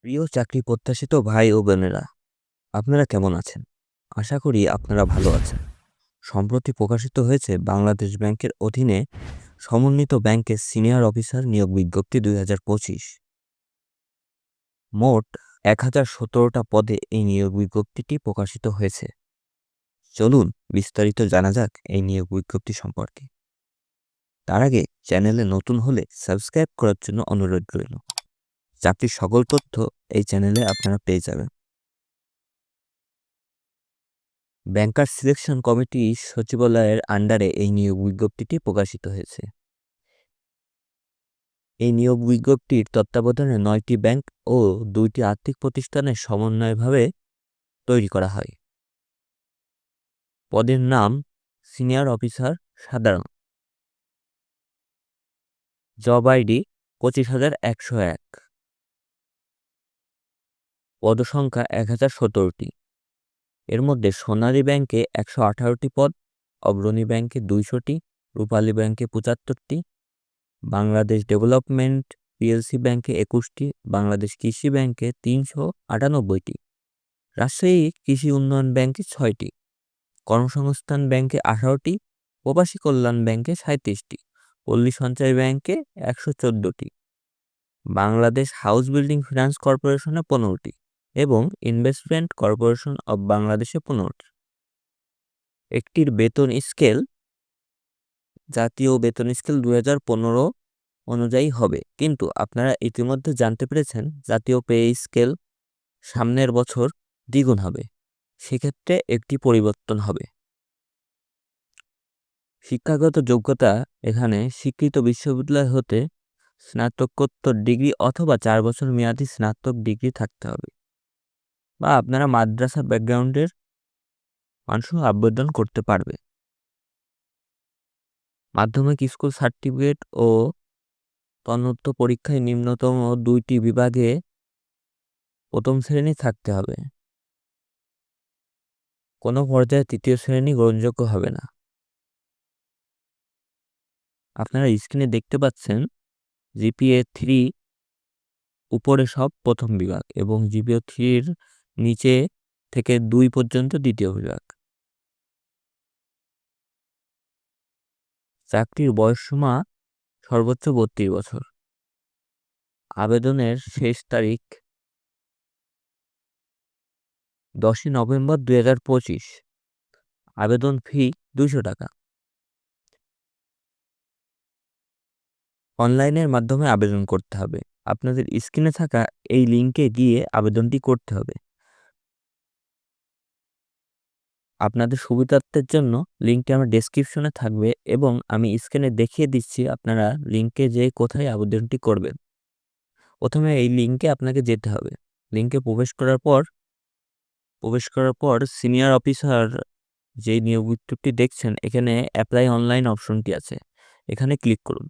প্রিয় চাকরি প্রত্যাশিত ভাই ও বোনেরা, আপনারা কেমন আছেন? আশা করি আপনারা ভালো আছেন। সম্প্রতি প্রকাশিত হয়েছে বাংলাদেশ ব্যাংকের অধীনে সমন্বিত ব্যাংকের সিনিয়র অফিসার নিয়োগ বিজ্ঞপ্তি ২০২৫। মোট ১,০১৭টা পদে এই নিয়োগ বিজ্ঞপ্তিটি প্রকাশিত হয়েছে। চলুন বিস্তারিত জানা যাক এই নিয়োগ বিজ্ঞপ্তি সম্পর্কে। তার আগে চ্যানেলে নতুন হলে সাবস্ক্রাইব করার জন্য অনুরোধ রইল। চাকরির সকল তথ্য এই চ্যানেলে আপনারা পেয়ে যাবেন। ব্যাংকার সিলেকশন কমিটি সচিবালয়ের আন্ডারে এই নিয়োগ বিজ্ঞপ্তিটি প্রকাশিত হয়েছে। এই নিয়োগ বিজ্ঞপ্তির তত্ত্বাবধানে ৯টি ব্যাংক ও ২টি আর্থিক প্রতিষ্ঠানের সমন্বয়ভাবে তৈরি করা হয়। পদের নাম সিনিয়র অফিসার সাধারণ। Job ID ২৫,১০১। পদসংখ্যা ১,০১৭টি। এর মধ্যে সোনালী ব্যাংকে ১১৮টি পদ, অগ্রণী ব্যাংকে ২০০টি, রূপালী ব্যাংকে ৭৫টি, বাংলাদেশ ডেভেলপমেন্ট পিএলসি ব্যাংকে ২১টি, বাংলাদেশ কৃষি ব্যাংকে ৩৯৮টি, রাজশাহী কৃষি উন্নয়ন ব্যাংকে ৬টি, কর্মসংস্থান ব্যাংকে 18টি, প্রবাসী কল্যাণ ব্যাংকে 37টি, পল্লী সঞ্চয় ব্যাংকে ১১৪টি, বাংলাদেশ হাউস বিল্ডিং ফিনান্স কর্পোরেশনে 15টি এবং ইনভেস্টমেন্ট কর্পোরেশন অব বাংলাদেশে 15টি। একটির বেতন স্কেল জাতীয় বেতন স্কেল ২০১৫ অনুযায়ী হবে, কিন্তু আপনারা ইতিমধ্যে জানতে পেরেছেন জাতীয় পে স্কেল সামনের বছর দ্বিগুণ হবে। সেক্ষেত্রে একটি পরিবর্তন হবে। শিক্ষাগত যোগ্যতা এখানে স্বীকৃত বিশ্ববিদ্যালয় হতে স্নাতকোত্তর ডিগ্রি অথবা 4 বছর মেয়াদী স্নাতক ডিগ্রি থাকতে হবে, বা আপনারা মাদ্রাসা ব্যাকগ্রাউন্ডের মানুষও আবেদন করতে পারবে। মাধ্যমিক স্কুল সার্টিফিকেট ও তন্মধ্য পরীক্ষায় নিম্নতম 2টি বিভাগে প্রথম শ্রেণী থাকতে হবে। কোনো পর্যায়ে তৃতীয় শ্রেণী গ্রহণযোগ্য হবে না। আপনারা স্ক্রিনে দেখতে পাচ্ছেন জিপিএ 3 উপরে সব প্রথম বিভাগ এবং জিপিএ 3-র নিচে থেকে 2 পর্যন্ত দ্বিতীয় বিভাগ। চাকরির বয়সসীমা সর্বোচ্চ 32 বছর। আবেদনের শেষ তারিখ 10ই নভেম্বর 2025। আবেদন ফি 200 টাকা। অনলাইনের মাধ্যমে আবেদন করতে হবে। আপনাদের স্ক্রিনে থাকা এই লিঙ্কে গিয়ে আবেদনটি করতে হবে। আপনাদের সুবিধার্থের জন্য লিঙ্কটি আমার ডেসক্রিপশনে থাকবে এবং আমি স্ক্রিনে দেখিয়ে দিচ্ছি আপনারা লিঙ্কে যেয়ে কোথায় আবেদনটি করবেন। প্রথমে এই লিঙ্কে আপনাকে যেতে হবে। লিঙ্কে প্রবেশ করার পর সিনিয়র অফিসার যেই নিয়োগ বিজ্ঞপ্তি দেখছেন, এখানে অ্যাপ্লাই অনলাইন অপশনটি আছে। এখানে ক্লিক করুন।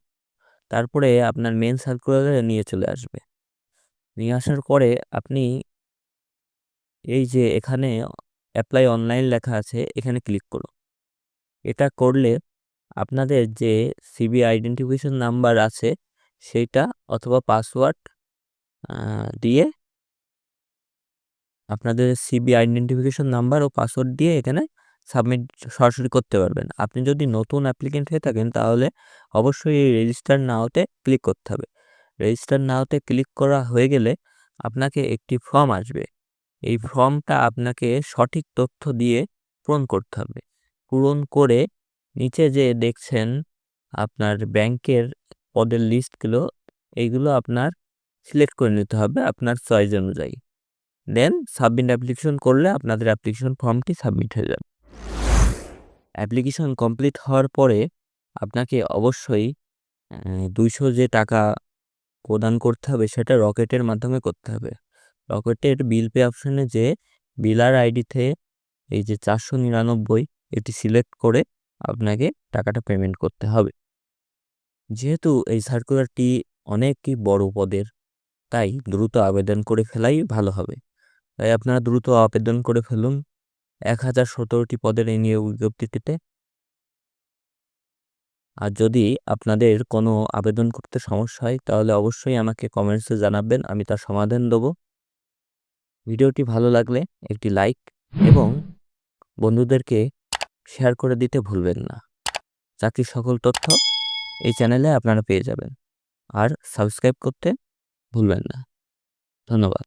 তারপরে আপনার মেইন সার্কুলারে নিয়ে চলে আসবে। নিয়ে আসার পরে আপনি এই যে এখানে অ্যাপ্লাই অনলাইন লেখা আছে, এখানে ক্লিক করুন। এটা করলে আপনাদের যে সিবি আইডেন্টিফিকেশন নাম্বার আছে সেইটা অথবা পাসওয়ার্ড দিয়ে আপনাদের সিবি আইডেন্টিফিকেশন নাম্বার ও পাসওয়ার্ড দিয়ে এখানে সাবমিট সরাসরি করতে পারবেন। আপনি যদি নতুন অ্যাপ্লিকেন্ট হয়ে থাকেন তাহলে অবশ্যই এই রেজিস্টার নাওতে ক্লিক করতে হবে। রেজিস্টার নাওতে ক্লিক করা হয়ে গেলে আপনাকে একটি ফর্ম আসবে। এই ফর্মটা আপনাকে সঠিক তথ্য দিয়ে পূরণ করতে হবে। পূরণ করে নিচে যে দেখছেন আপনার ব্যাংকের পদের লিস্টগুলো, এইগুলো আপনার সিলেক্ট করে নিতে হবে আপনার চয়েস অনুযায়ী। দেন সাবমিট অ্যাপ্লিকেশন করলে আপনাদের অ্যাপ্লিকেশন ফর্মটি সাবমিট হয়ে যাবে। অ্যাপ্লিকেশন কমপ্লিট হওয়ার পরে আপনাকে অবশ্যই 200 যে টাকা প্রদান করতে হবে সেটা রকেটের মাধ্যমে করতে হবে। রকেটের বিল পে অপশনে যে বিলার আইডিতে এই যে 499 এটি সিলেক্ট করে আপনাকে টাকাটা পেমেন্ট করতে হবে। যেহেতু এই সার্কুলারটি অনেকই বড় পদের, তাই দ্রুত আবেদন করে ফেলাই ভালো হবে। তাই আপনারা দ্রুত আবেদন করে ফেলুন ১,০১৭টি পদের এই নিয়োগ বিজ্ঞপ্তিটিতে। আর যদি আপনাদের কোনো আবেদন করতে সমস্যা হয় তাহলে অবশ্যই আমাকে কমেন্টসে জানাবেন, আমি তার সমাধান দেবো। ভিডিওটি ভালো লাগলে একটি লাইক এবং বন্ধুদেরকে শেয়ার করে দিতে ভুলবেন না। চাকরির সকল তথ্য এই চ্যানেলে আপনারা পেয়ে যাবেন। আর সাবস্ক্রাইব করতে ভুলবেন না। ধন্যবাদ।